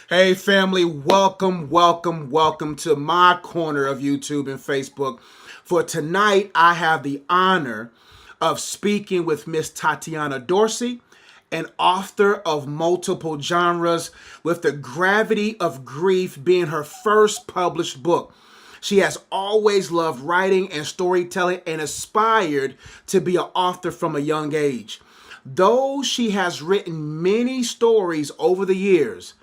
Hey, family, welcome, welcome, welcome to my corner of YouTube and Facebook. For tonight, I have the honor of speaking with Miss Tatiana Dorsey, an author of multiple genres, with The Gravity of Grief being her first published book. She has always loved writing and storytelling and aspired to be an author from a young age. Though she has written many stories over the years,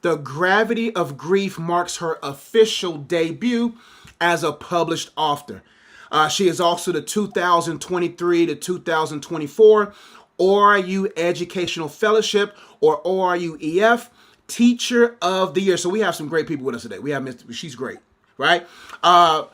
The Gravity of Grief marks her official debut as a published author. She is also the 2023 to 2024 ORU Educational Fellowship or ORUEF Teacher of the Year. So we have some great people with us today. We have Miss, she's great, right? Of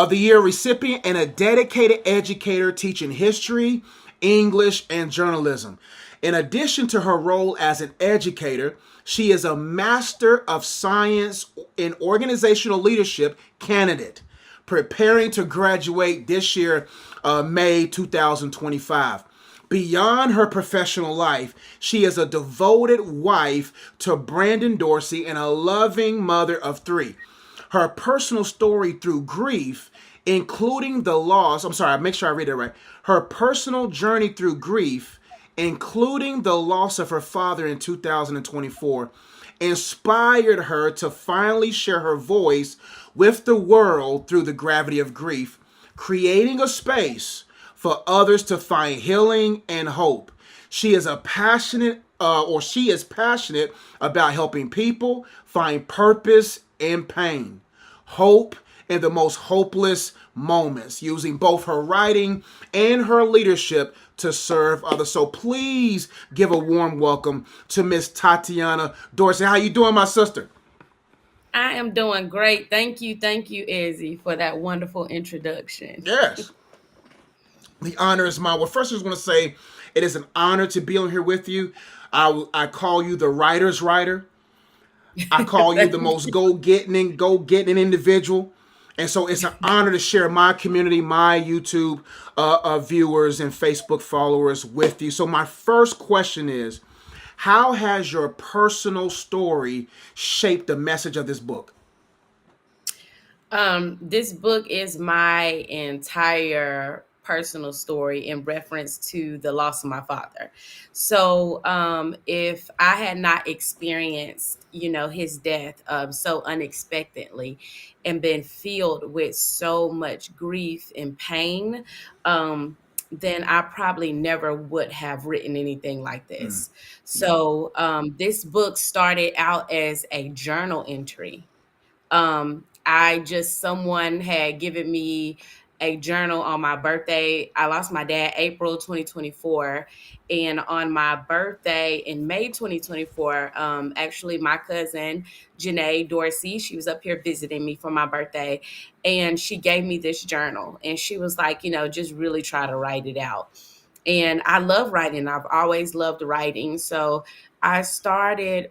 the Year recipient and a dedicated educator teaching history, English, and journalism. In addition to her role as an educator, she is a Master of Science in Organizational Leadership candidate, preparing to graduate this year, May 2025. Beyond her professional life, she is a devoted wife to Brandon Dorsey and a loving mother of three. Her personal story through grief, including the loss, I'm sorry, make sure I read it right. Her personal journey through grief, including the loss of her father in 2024, inspired her to finally share her voice with the world through the gravity of grief, creating a space for others to find healing and hope. She is passionate about helping people find purpose in pain, hope in the most hopeless moments, using both her writing and her leadership to serve others. So please give a warm welcome to Miss Tatiana Dorsey. How you doing, my sister? I am doing great. Thank you, Izzy, for that wonderful introduction. Yes. The honor is mine. Well, first I just want to say it is an honor to be on here with you. I call you the writer's writer. I call you the Thank most you. go getting individual. And so it's an honor to share my community, my YouTube viewers and Facebook followers with you. So my first question is, how has your personal story shaped the message of this book? This book is my entire personal story in reference to the loss of my father. So, if I had not experienced, his death so unexpectedly and been filled with so much grief and pain, then I probably never would have written anything like Mm, this. yeah. So, this book started out as a journal entry. Someone had given me a journal on my birthday. I lost my dad April 2024, and on my birthday in May 2024, actually my cousin Janae Dorsey, she was up here visiting me for my birthday, and she gave me this journal, and she was like, just really try to write it out. And I love writing. I've always loved writing, so I started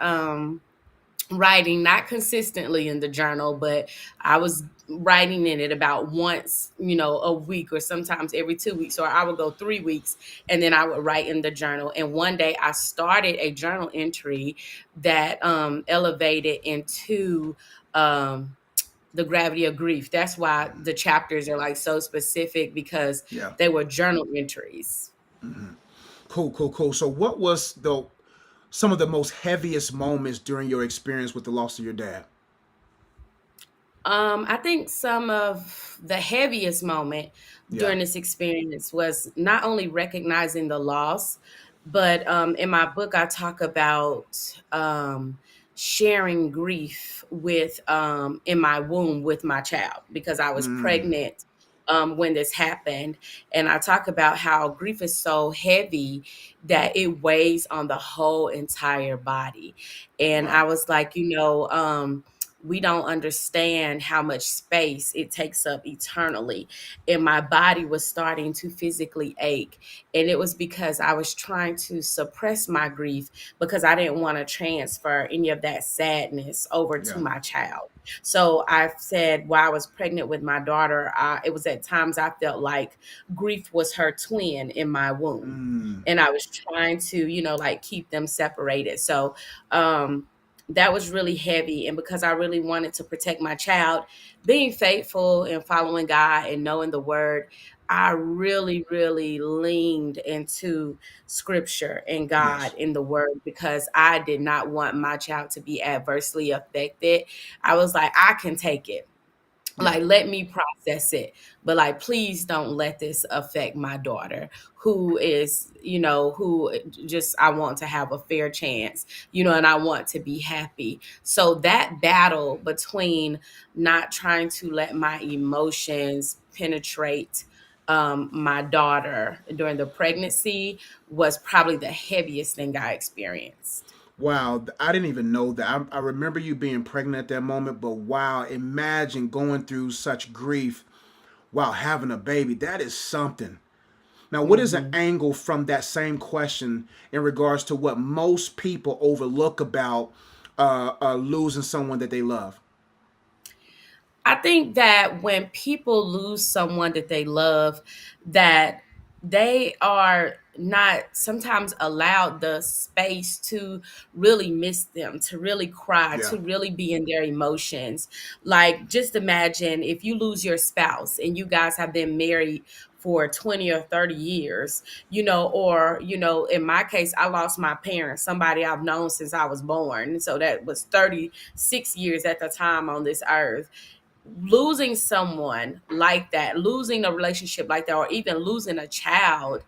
writing, not consistently in the journal, but I was writing in it about once, a week, or sometimes every 2 weeks, or I would go 3 weeks and then I would write in the journal. And one day I started a journal entry that elevated into the gravity of grief. That's why the chapters are like so specific, because Yeah. they were journal entries. Cool, cool, cool. So what was the some of the most heaviest moments during your experience with the loss of your dad? I think some of the heaviest moment Yeah. during this experience was not only recognizing the loss, but in my book, I talk about sharing grief with in my womb with my child, because I was Mm, pregnant when this happened. And I talk about how grief is so heavy that it weighs on the whole entire body. And I wow. was like, we don't understand how much space it takes up eternally. And my body was starting to physically ache. And it was because I was trying to suppress my grief, because I didn't want to transfer any of that sadness over to Yeah. my child. So I said, while I was pregnant with my daughter, it was at times I felt like grief was her twin in my womb. Mm, And I was trying to, like keep them separated. So, um, that was really heavy. And because I really wanted to protect my child, being faithful and following God and knowing the word, I really, really leaned into scripture and God Yes. in the word because I did not want my child to be adversely affected. I was like, I can take it, Yeah. like let me process it, but like please don't let this affect my daughter, who is, who just, I want to have a fair chance, and I want to be happy. So that battle between not trying to let my emotions penetrate my daughter during the pregnancy was probably the heaviest thing I experienced. Wow, I didn't even know that. I remember you being pregnant at that moment, but wow, imagine going through such grief while having a baby. That is something. Now, what is an Hmm. angle from that same question in regards to what most people overlook about losing someone that they love? I think that when people lose someone that they love, that they are not sometimes allowed the space to really miss them, to really cry, Yeah, to really be in their emotions. Like, just imagine if you lose your spouse and you guys have been married for 20 or 30 years, or, in my case, I lost my parents, somebody I've known since I was born. So that was 36 years at the time on this earth. Losing someone like that, losing a relationship like that, or even losing a child,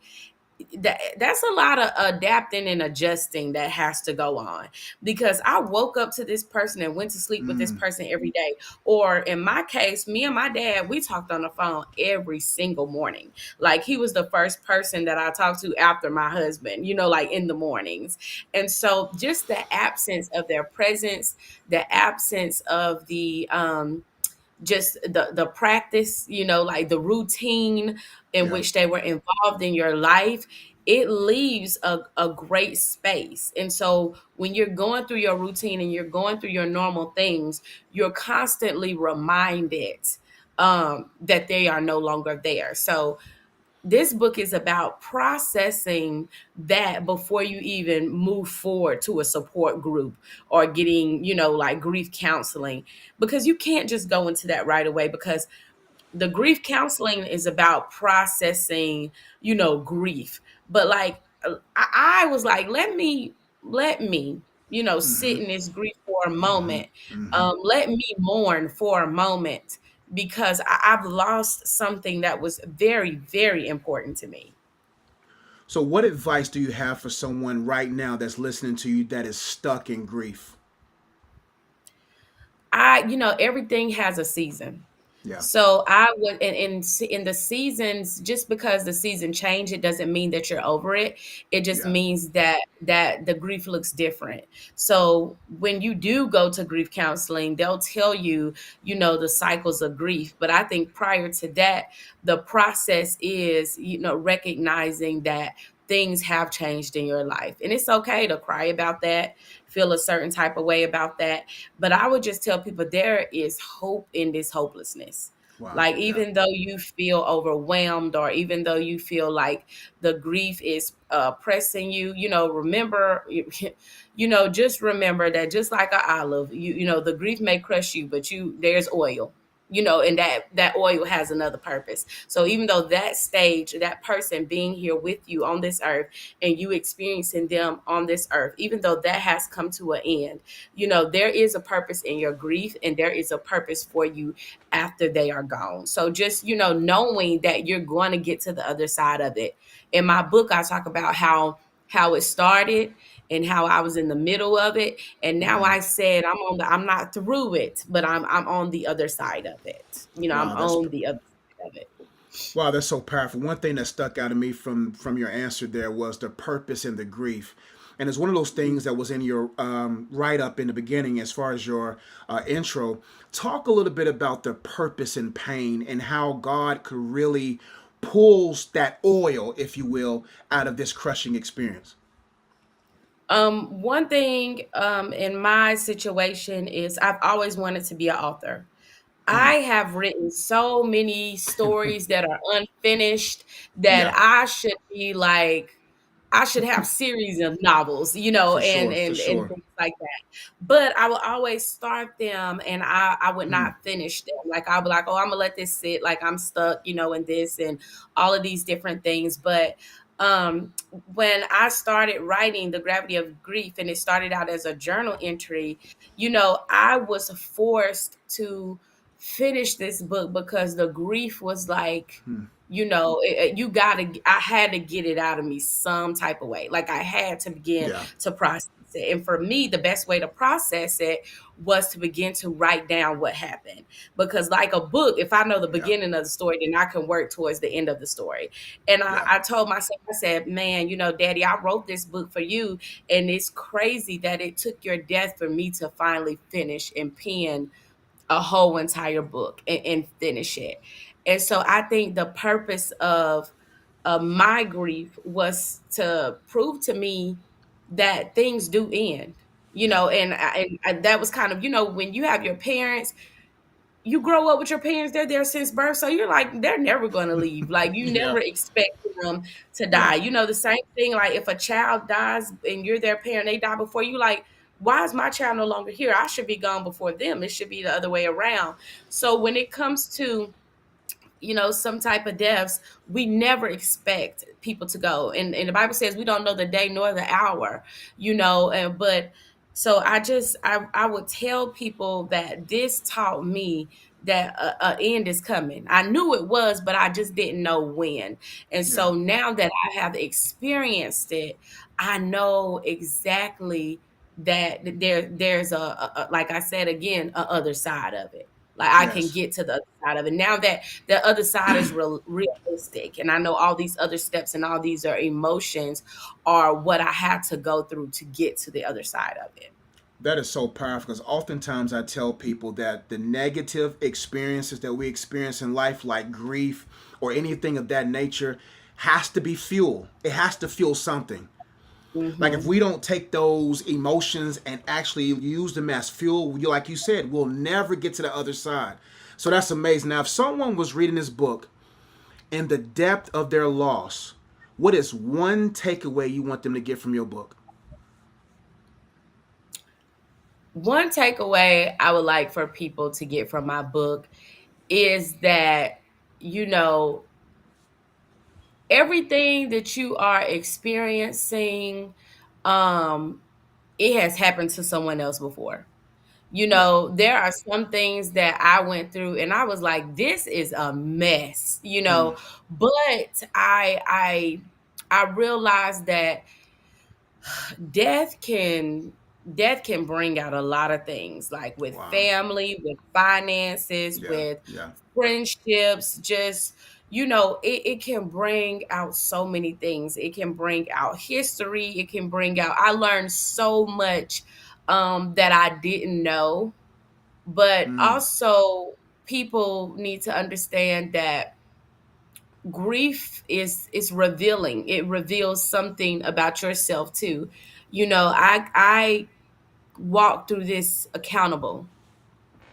that's a lot of adapting and adjusting that has to go on, because I woke up to this person and went to sleep with this mm, person every day. Or in my case, me and my dad, we talked on the phone every single morning. Like, he was the first person that I talked to after my husband, like in the mornings. And so just the absence of their presence, the absence of the just the practice, like the routine in yeah. which they were involved in your life, it leaves a great space. And so when you're going through your routine and you're going through your normal things, you're constantly reminded that they are no longer there. So this book is about processing that before you even move forward to a support group or getting, like grief counseling, because you can't just go into that right away, because the grief counseling is about processing, grief. But like, I was like, let me, sit Mm-hmm, in this grief for a mm-hmm, moment. mm-hmm. Let me mourn for a moment, because I've lost something that was very, very important to me. So, what advice do you have for someone right now that's listening to you that is stuck in grief? Everything has a season. Yeah, So I would, in the seasons, just because the season change, it doesn't mean that you're over it. It just yeah, means that the grief looks different. So when you do go to grief counseling, they'll tell you, the cycles of grief. But I think prior to that, the process is, recognizing that things have changed in your life. And it's okay to cry about that, feel a certain type of way about that. But I would just tell people there is hope in this hopelessness. wow, Like, yeah. even though you feel overwhelmed, or even though you feel like the grief is pressing you, remember, just remember that, just like an olive, the grief may crush you, but there's oil, and that oil has another purpose. So even though that stage, that person being here with you on this earth, and you experiencing them on this earth, even though that has come to an end, there is a purpose in your grief, and there is a purpose for you after they are gone. So just, knowing that you're going to get to the other side of it. In my book, I talk about how it started and how I was in the middle of it. And now Mm-hmm. I said I'm not through it, but I'm on the other side of it. I'm Wow, on the other side of it. wow, that's so powerful. One thing that stuck out to me from your answer there was the purpose and the grief, and it's one of those things that was in your write up in the beginning, as far as your intro. Talk a little bit about the purpose and pain, and how God could really pulls that oil, if you will, out of this crushing experience. One thing in my situation is I've always wanted to be an author. I Mm. have written so many stories that are unfinished that Yeah. I should be like I should have series of novels, you know, For sure, for and sure. things like that. But I would always start them and I would Hmm. not finish them. Like I'll be like, oh, I'm gonna let this sit, like I'm stuck, you know, in this and all of these different things. But when I started writing The Gravity of Grief, and it started out as a journal entry, you know, I was forced to finish this book because the grief was like, Hmm. you know, you gotta, I had to get it out of me some type of way. Like I had to begin Yeah, to process it. And for me, the best way to process it was to begin to write down what happened. Because, like a book, if I know the yeah, beginning of the story, then I can work towards the end of the story. And yeah, I told myself, I said, man, you know, Daddy, I wrote this book for you. And it's crazy that it took your death for me to finally finish and pen a whole entire book and finish it. And so I think the purpose of my grief was to prove to me that things do end, you yeah, know, and that was kind of, you know, when you have your parents, you grow up with your parents, they're there since birth. So you're like, they're never going to leave. Like, you yeah, never expect them to yeah, die. You know, the same thing, like if a child dies and you're their parent, they die before you, like, why is my child no longer here? I should be gone before them. It should be the other way around. So when it comes to, you know, some type of deaths, we never expect people to go. And the Bible says we don't know the day nor the hour, you know, and but so I would tell people that this taught me that a end is coming. I knew it was, but I just didn't know when. And yeah. so now that I have experienced it, I know exactly that there's like I said again, a other side of it. Like I can Yes. get to the other side of it. Now that the other side is realistic, and I know all these other steps and all these are emotions are what I had to go through to get to the other side of it. That is so powerful because oftentimes I tell people that the negative experiences that we experience in life, like grief or anything of that nature, has to be fuel. It has to fuel something. Like if Hmm. we don't take those emotions and actually use them as fuel, like you said, we'll never get to the other side. So that's amazing. Now, if someone was reading this book in the depth of their loss, what is one takeaway you want them to get from your book? One takeaway I would like for people to get from my book is that, you know, everything that you are experiencing, um, it has happened to someone else before. You Yeah. know, there are some things that I went through and I was like, this is a mess, you Hmm. know, but I realized that death can death can bring out a lot of things, like with Wow. family, with finances, Yeah. with Yeah. friendships, just, you know, it can bring out so many things. It can bring out history, it can bring out, I learned so much that I didn't know. But Mm. also, people need to understand that grief is revealing. It reveals something about yourself too. You know, I walk through this accountable,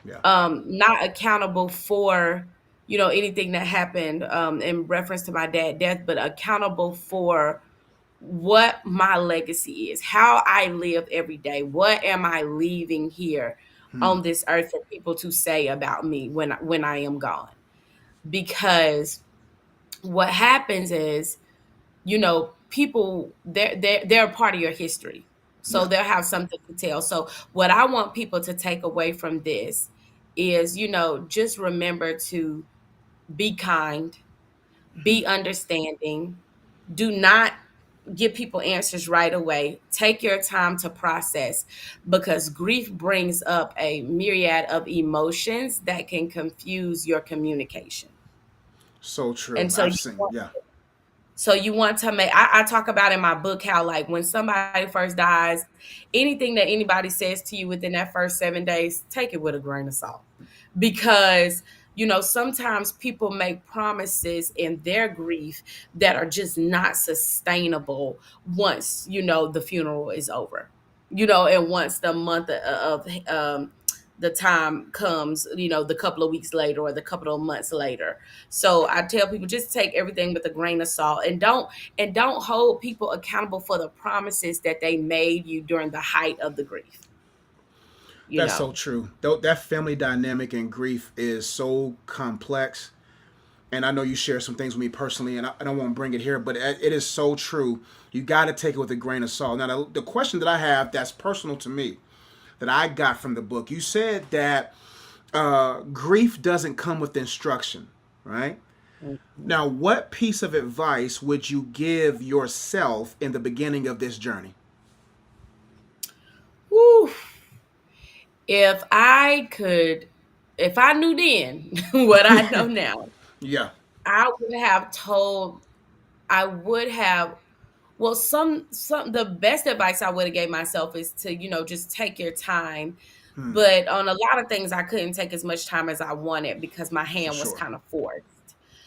Yeah. not accountable for, you know, anything that happened in reference to my dad death, but accountable for what my legacy is, how I live every day. What am I leaving here Hmm. on this earth for people to say about me when I am gone? Because what happens is, you know, people they're a part of your history. So Yeah. they'll have something to tell. So what I want people to take away from this is, you know, just remember to be kind, Hmm. be understanding, do not give people answers right away. Take your time to process because grief brings up a myriad of emotions that can confuse your communication. So true. And so I've you seen. want, Yeah. so you want to make, I talk about in my book how, like, when somebody first dies, anything that anybody says to you within that first 7 days, take it with a grain of salt. Because, you know, sometimes people make promises in their grief that are just not sustainable once, you know, the funeral is over. You know, and once the month of the time comes, the couple of weeks later or the couple of months later. So I tell people, just take everything with a grain of salt, and don't hold people accountable for the promises that they made you during the height of the grief. You That's so know. true. That family dynamic and grief is so complex. And I know you share some things with me personally, and I don't want to bring it here, but it is so true. You got to take it with a grain of salt. Now, the question that I have that's personal to me, that I got from the book, you said that grief doesn't come with instruction, right? Mhm. Now, what piece of advice would you give yourself in the beginning of this journey? Whew. If I could, if I knew then what I know now, Yeah. I would have told, I would have, well, some the best advice I would have gave myself is to, just take your time. Hmm. But on a lot of things, I couldn't take as much time as I wanted because my For hand was sure. kind of forced.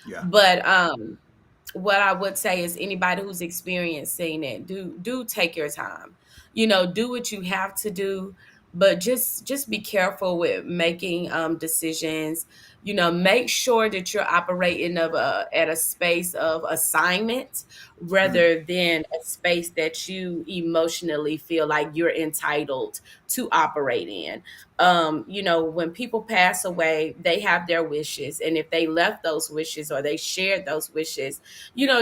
Yeah. But what I would say is, anybody who's experiencing it, do take your time. Do what you have to do, but just be careful with making decisions. Make sure that you're operating at a space of assignment Hmm. rather than a space that you emotionally feel like you're entitled to operate in. When people pass away, they have their wishes. And if they left those wishes or they shared those wishes,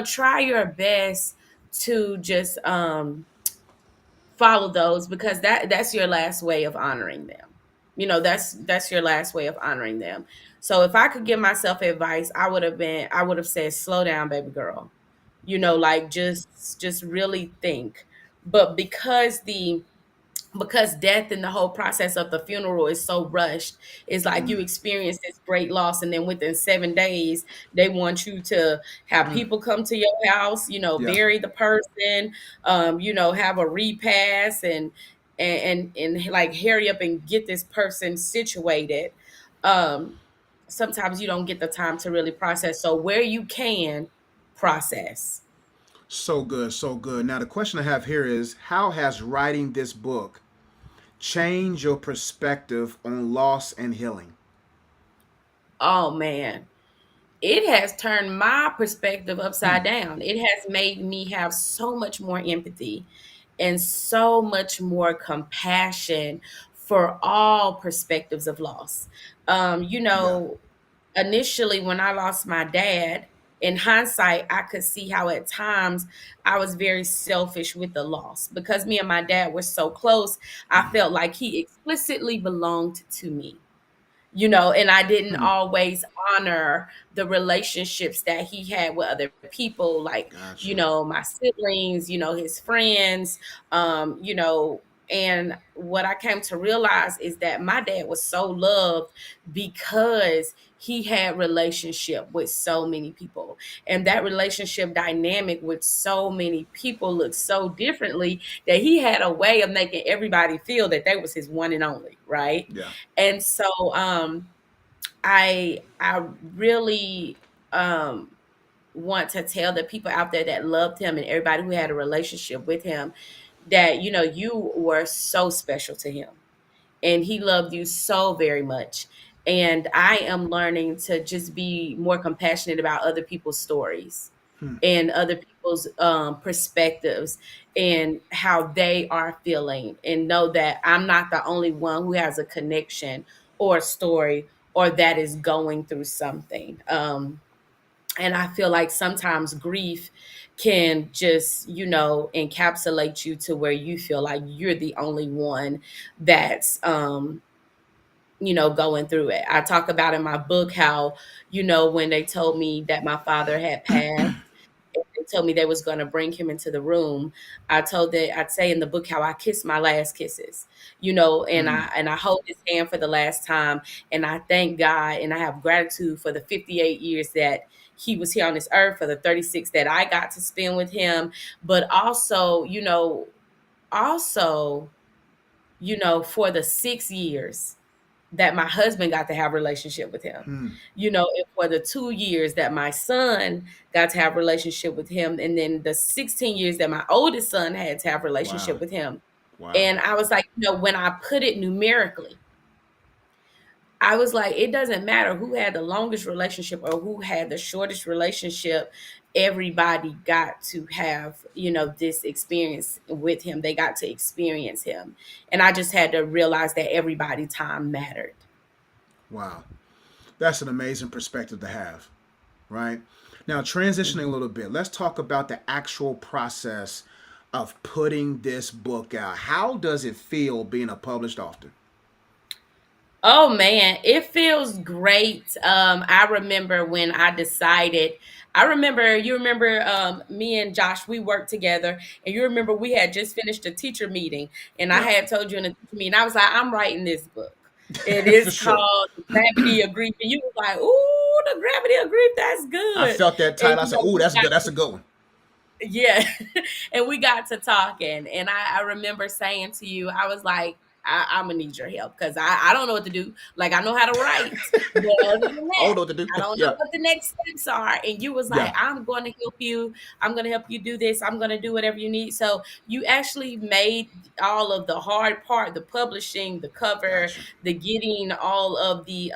try your best to just follow those, because that's your last way of honoring them. That's your last way of honoring them. So if I could give myself advice, I would have said, slow down, baby girl. Like, just really think. But because death and the whole process of the funeral is so rushed, it's like you Hmm. experience this great loss, and then within 7 days they want you to have Hmm. people come to your house, Yeah. bury the person, have a repast, and like hurry up and get this person situated. um Sometimes you don't get the time to really process, so where you can process. So good. So good. Now, the question I have here is, how has writing this book changed your perspective on loss and healing? Oh man, it has turned my perspective Hmm. upside down. It has made me have so much more empathy and so much more compassion for all perspectives of loss. Yeah. Initially, when I lost my dad, in hindsight, I could see how at times I was very selfish with the loss, because me and my dad were so close. I felt like he explicitly belonged to me. And I didn't Hmm. always honor the relationships that he had with other people, like, Gotcha. my siblings, his friends, and what I came to realize is that my dad was so loved because he had relationship with so many people, and that relationship dynamic with so many people looked so differently, that he had a way of making everybody feel that they was his one and only, right? Yeah. And so I really want to tell the people out there that loved him and everybody who had a relationship with him that, you were so special to him, and he loved you so very much. And I am learning to just be more compassionate about other people's stories Hmm. and other people's perspectives and how they are feeling, and know that I'm not the only one who has a connection or a story or that is going through something. And I feel like sometimes grief can just, encapsulate you to where you feel like you're the only one that's going through it. I talk about in my book how, when they told me that my father had passed, they told me they was going to bring him into the room, I'd say in the book how I kissed my last kisses, and Hmm. I hold his hand for the last time, and I thank God and I have gratitude for the 58 years that he was here on this earth, for the 36 that I got to spend with him, but also, also, for the 6 years that my husband got to have relationship with him, Hmm. and for the 2 years that my son got to have relationship with him, and then the 16 years that my oldest son had to have Wow. relationship with him. Wow. And I was like, when I put it numerically, I was like, it doesn't matter who had the longest relationship or who had the shortest relationship. Everybody got to have, this experience with him. They got to experience him. And I just had to realize that everybody time mattered. Wow. That's an amazing perspective to have, right? Now, transitioning a Mhm. little bit, let's talk about the actual process of putting this book out. How does it feel being a published author? Oh man, it feels great. I remember when I decided. You remember me and Josh, we worked together, and you remember we had just finished a teacher meeting, and I Yeah, had told you in the teacher meeting, I was like, I'm writing this book. It for is sure. called The Gravity of Grief. And you was like, ooh, the gravity of grief, that's I good. felt that And title. I said, "Ooh, we that's got good. That's a good one." yeah. And we got to talking. And I remember saying to you, I was like, I'm gonna need your help because I don't know what to do. Like I know how to write, but other than I don't that, know what to do. I don't know Yeah, what the next steps are. And you was like, yeah, I'm going to help you. I'm going to help you do this. I'm going to do whatever you need. So you actually made all of the hard part, the publishing, the cover, gotcha. the getting all of the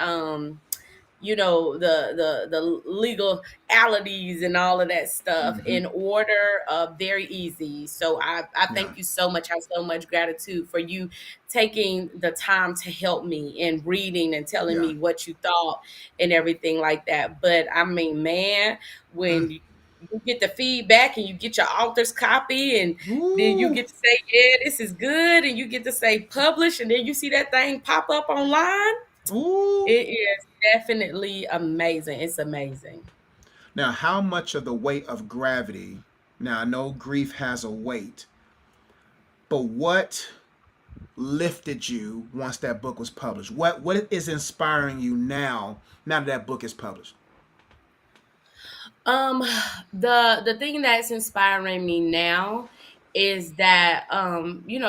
the legalities and all of that stuff Mm-hmm. in order, very easy. So I Yeah, thank you so much. I have so much gratitude for you taking the time to help me and reading and telling yeah. me what you thought and everything like that. But I mean, man, Mm. when you get the feedback and you get your author's copy and then you Ooh, get to say, yeah, this is good, and you get to say publish, and then you see that thing pop up online. ooh. It is definitely amazing. It's amazing. Now, how much of the weight of gravity? Now, I know grief has a weight, but what lifted you once that book was published? What is inspiring you now? Now that that book is published. Um, the thing that's inspiring me now is that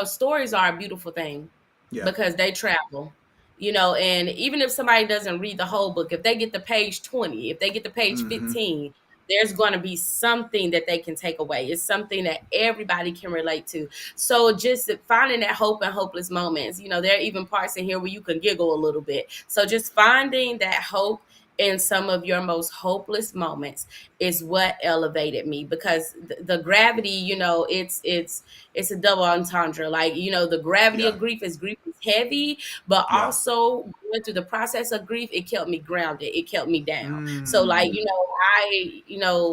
stories are a beautiful thing Yeah. because they travel. And even if somebody doesn't read the whole book, if they get to page 20, if they get to page Mm-hmm. 15, there's going to be something that they can take away. It's something that everybody can relate to. So just finding that hope and hopeless moments, there are even parts in here where you can giggle a little bit. So just finding that hope in some of your most hopeless moments is what elevated me because the gravity, it's a double entendre. Like, the gravity Yeah. of grief is heavy, but Yeah. also going through the process of grief, it kept me grounded. It kept me down. So like, Mm.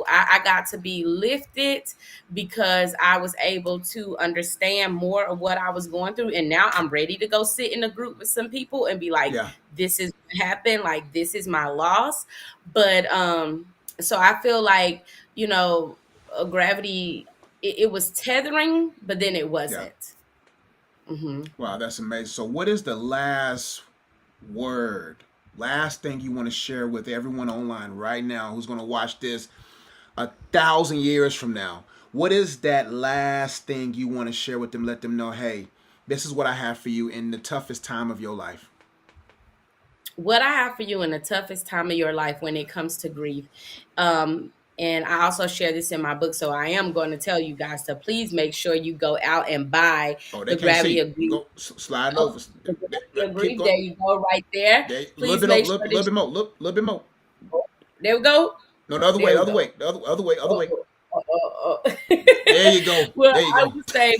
I got to be lifted because I was able to understand more of what I was going through. And now I'm ready to go sit in a group with some people and be like, Yeah. this is what happened, like this is my loss. But so I feel like, gravity, it was tethering, but then it Yeah. wasn't. Hmm. Wow, that's amazing. So, what is the last word, last thing you want to share with everyone online right now who's going to watch this 1,000 years from now? What is that last thing you want to share with them? Let them know, hey, this is what I have for you in the toughest time of your life. What I have for you in the toughest time of your life when it comes to grief. And I also share this in my book. So I am going to tell you guys to please make sure you go out and buy Oh, they The can't Gravity see. of Grief. Go slide Oh, over. The Gravity of Keep Grief. going. There you go, right there. There, a little Please bit, more, make little, sure little that bit more, little bit more. there we go. No, the other way, There the we other go. way, other way, other way. Oh, oh, oh, oh. There you go. Well, There you I go. would say,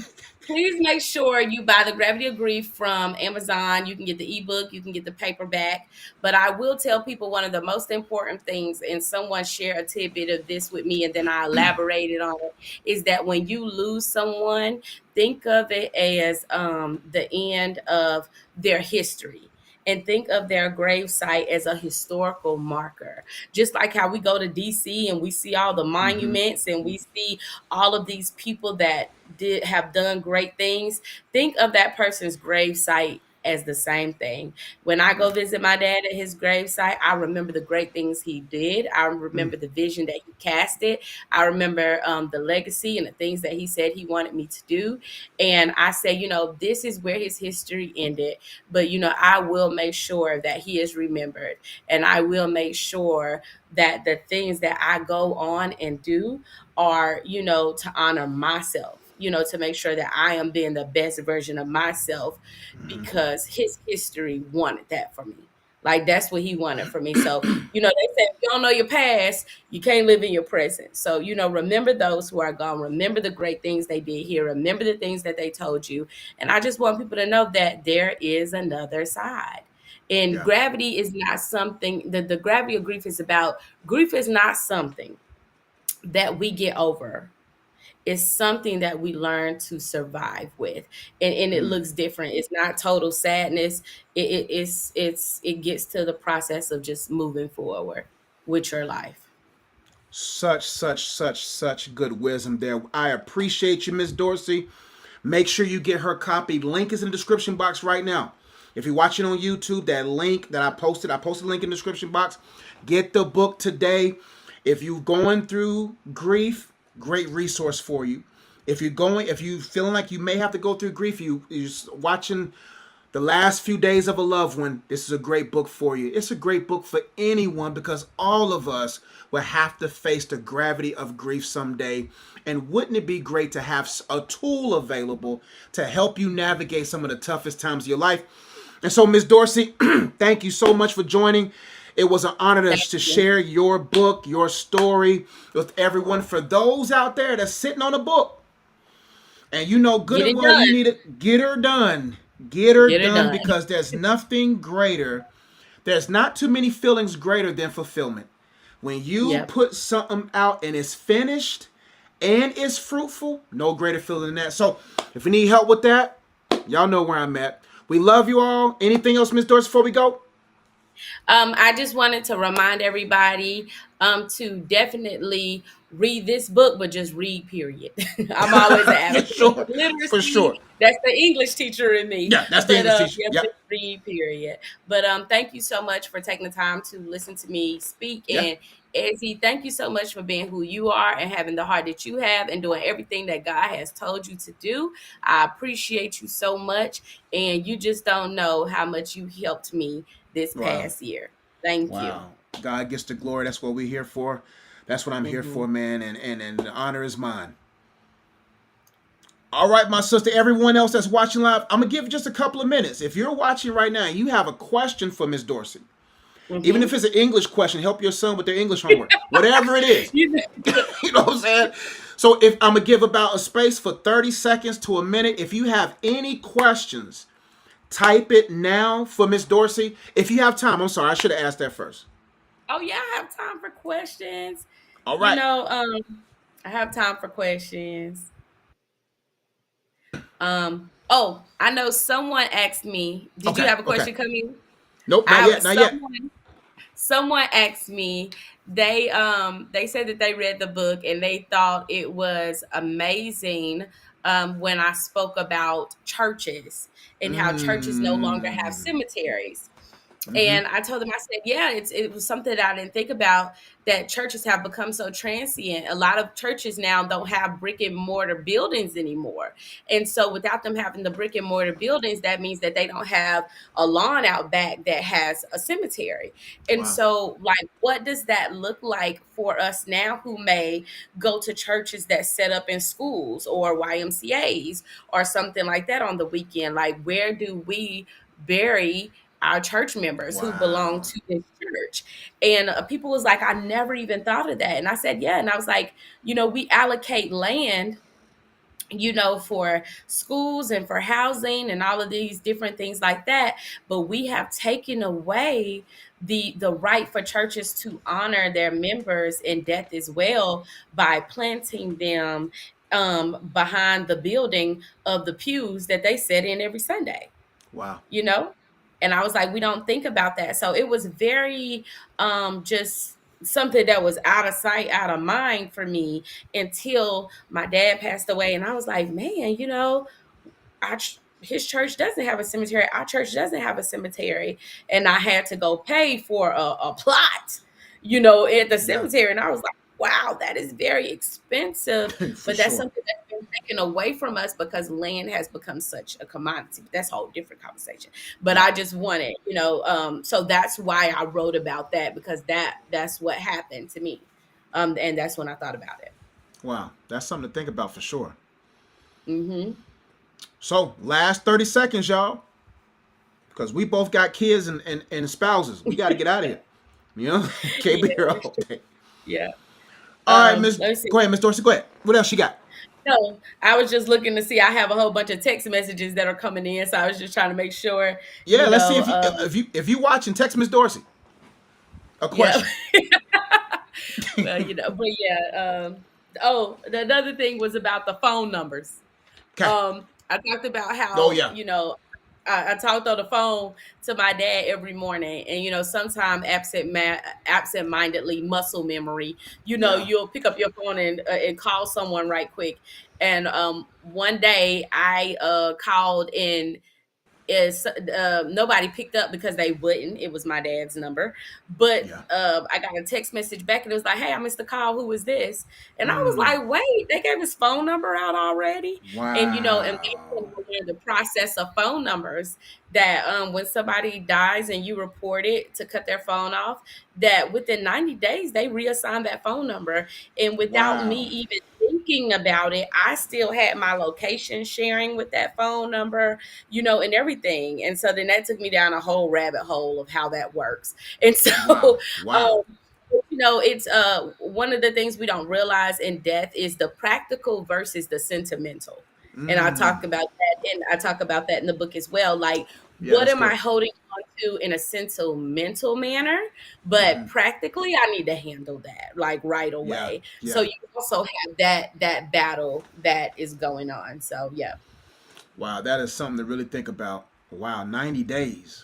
please make sure you buy The Gravity of Grief from Amazon. You can get the ebook, you can get the paperback. But I will tell people one of the most important things, and someone share a tidbit of this with me, and then I elaborated on it, is that when you lose someone, think of it as the end of their history. And think of their gravesite as a historical marker. Just like how we go to DC and we see all the Mm-hmm. monuments and we see all of these people that did have done great things. Think of that person's gravesite as the same thing. When I Yeah. go visit my dad at his gravesite, I remember the great things he did. I Mm. remember the vision that he casted. I remember the legacy and the things that he said he wanted me to do. And I say, this is where his history ended. But, I will make sure that he is remembered. And I will make sure that the things that I go on and do are, to honor myself, to make sure that I am being the best version of myself Mm-hmm. because his history wanted that for me. Like that's what he wanted for me. So, they said if you don't know your past, you can't live in your present. So, remember those who are gone. Remember the great things they did here. Remember the things that they told you. And I just want people to know that there is another side. And Yeah. gravity is not something the gravity of grief is not something that we get over. It's something that we learn to survive with, and it looks different. It's not total sadness. It gets to the process of just moving forward with your life. Such good wisdom there. I appreciate you, Miss Dorsey. Make sure you get her copy. Link is in the description box right now. If you're watching on YouTube, that link that I posted a link in the description box. Get the book today. If you're going through grief, great resource for you. If you feeling like you may have to go through grief, you're watching the last few days of a loved one, this is a great book for you. It's a great book for anyone because all of us will have to face the gravity of grief someday. And wouldn't it be great to have a tool available to help you navigate some of the toughest times of your life? And so, Ms. Dorsey, thank you so much for joining. It was an honor Thank to you. share your book, your story with everyone. For those out there that's sitting on a book, and you know good Get and it well you done. need to get her done. Get her Get it done done. because there's nothing greater. There's not too many feelings greater than fulfillment. When you Yep. put something out and it's finished and it's fruitful, no greater feeling than that. So if you need help with that, y'all know where I'm at. We love you all. Anything else, Miss Dorsey, before we go? I just wanted to remind everybody to definitely read this book, but just read, period. I'm always an For advocate sure. for For sure. literacy. That's the English teacher in me. Yeah, that's the But English teacher. yeah, Yeah. just read, period. But thank you so much for taking the time to listen to me speak. Yeah. And Ezzy, thank you so much for being who you are and having the heart that you have and doing everything that God has told you to do. I appreciate you so much. And you just don't know how much you helped me this Wow. past year. Thank you. Wow. God gets the glory. That's what we're here for. That's what I'm here Hmm. for, man. And the honor is mine. All right, my sister, everyone else that's watching live, I'm going to give just a couple of minutes. If you're watching right now and you have a question for Miss Dorsey, even if Hmm. it's an English question, help your son with their English homework, whatever it is. You know, You know what I'm saying? So if I'm going to give about a space for 30 seconds to a minute, if you have any questions, type it now for Miss Dorsey. If you have time, I'm sorry, I should have asked that first. oh yeah, I have time for questions. All You right. know, I have time for questions. Oh, I know someone asked me, did you Okay. have a Okay. question coming? Nope, not I yet. Not yet. someone asked me, they said that they read the book and they thought it was amazing when I spoke about churches and how churches no longer have Mm. cemeteries. Mm-hmm. And I told them, I said, yeah, it was something that I didn't think about, that churches have become so transient. A lot of churches now don't have brick and mortar buildings anymore. And so without them having the brick and mortar buildings, that means that they don't have a lawn out back that has a cemetery. And Wow. so, like, what does that look like for us now who may go to churches that set up in schools or YMCAs or something like that on the weekend? Like, where do we bury our church members who belong Wow. to this church? And people was like, I never even thought of that. And I said, yeah. And I was like, we allocate land, for schools and for housing and all of these different things like that, but we have taken away the right for churches to honor their members in death as well by planting them behind the building of the pews that they sit in every Sunday, Wow. you know? And I was like, we don't think about that. So it was very just something that was out of sight, out of mind for me until my dad passed away. And I was like, man, his church doesn't have a cemetery. Our church doesn't have a cemetery. And I had to go pay for a plot, at the Yeah. cemetery. And I was like, wow, that is very expensive. For But that's sure. something that's been taken away from us because land has become such a commodity. But that's a whole different conversation. But Yeah. I just wanted, so that's why I wrote about that, because that's what happened to me. And that's when I thought about it. Wow. That's something to think about for sure. Hmm. So, last 30 seconds, y'all. because we both got kids and spouses. We got to get out of here. You know, can't Yeah, be here that's all true. day. Yeah. All right, Miss. Let me see. Go ahead, Miss Dorsey. Go ahead. What else you got? No, I was just looking to see. I have a whole bunch of text messages that are coming in, so I was just trying to make sure, Yeah, you let's see know, if you watching. Text Miss Dorsey a yeah. question. Well, but yeah. Oh, the another thing was about the phone numbers. Okay. I talked about Oh how, yeah. I talked on the phone to my dad every morning, and sometimes absent-mindedly, muscle memory, Yeah. you'll pick up your phone and call someone right quick. And one day I called, and is nobody picked up because they wouldn't. It was my dad's number, but Yeah. I got a text message back, and it was like, "Hey, I missed the call. Who is this?" And I was Mm. like, "Wait, they gave his phone number out already." And that's when Wow. I learned the process of phone numbers. That when somebody dies and you report it to cut their phone off, that within 90 days they reassign that phone number, and without me Wow. even thinking about it, I still had my location sharing with that phone number, and everything. And so then that took me down a whole rabbit hole of how that works. And so, Wow. Wow. um, it's one of the things we don't realize in death is the practical versus the sentimental. And Mm. I talk about that in the book as well. Like, Yeah, what that's am I good. holding on to in a sentimental manner? But Hmm. practically, I need to handle that like right Yeah. away. So Yeah. you also have that battle that is going on. So yeah. Wow. That is something to really think about. Wow. 90 days.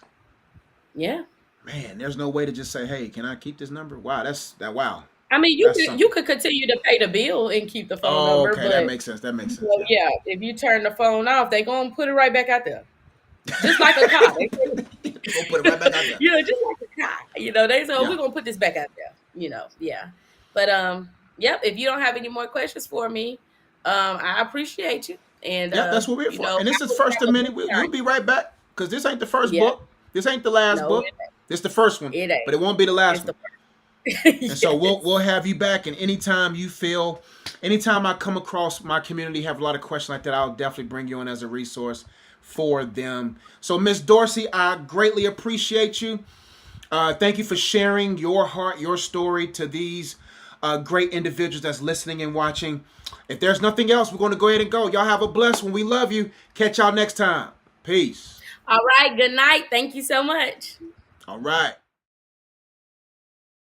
Yeah. Man, there's no way to just say, "Hey, can I keep this number?" Wow. That's that. Wow. I mean, That's you something. could continue to pay the bill and keep the phone Oh, number, okay. That but makes sense. That makes sense. Yeah. yeah, if you turn the phone off, they gonna put it right back out there, just like a car. Go put it right back out there. Just like a car. They say, "Oh, Yeah. we're gonna put this back out there." Yeah. But yep. If you don't have any more questions for me, I appreciate you, and Yep, that's what we're here for. And this is first of have a many. good We'll night. be right back because this ain't the first Yeah. book. This ain't the last No, book. This the first one, it but ain't. it won't be the last It's one. the And so we'll yes. we'll have you back. And anytime you feel, anytime I come across my community have a lot of questions like that, I'll definitely bring you on as a resource for them. So Miss Dorsey, I greatly appreciate you. Thank you for sharing your heart, your story to these great individuals that's listening and watching. If there's nothing else, we're going to go ahead and go. Y'all have a blessed one. We love you. Catch y'all next time. Peace. All right. Good night. Thank you so much. All right.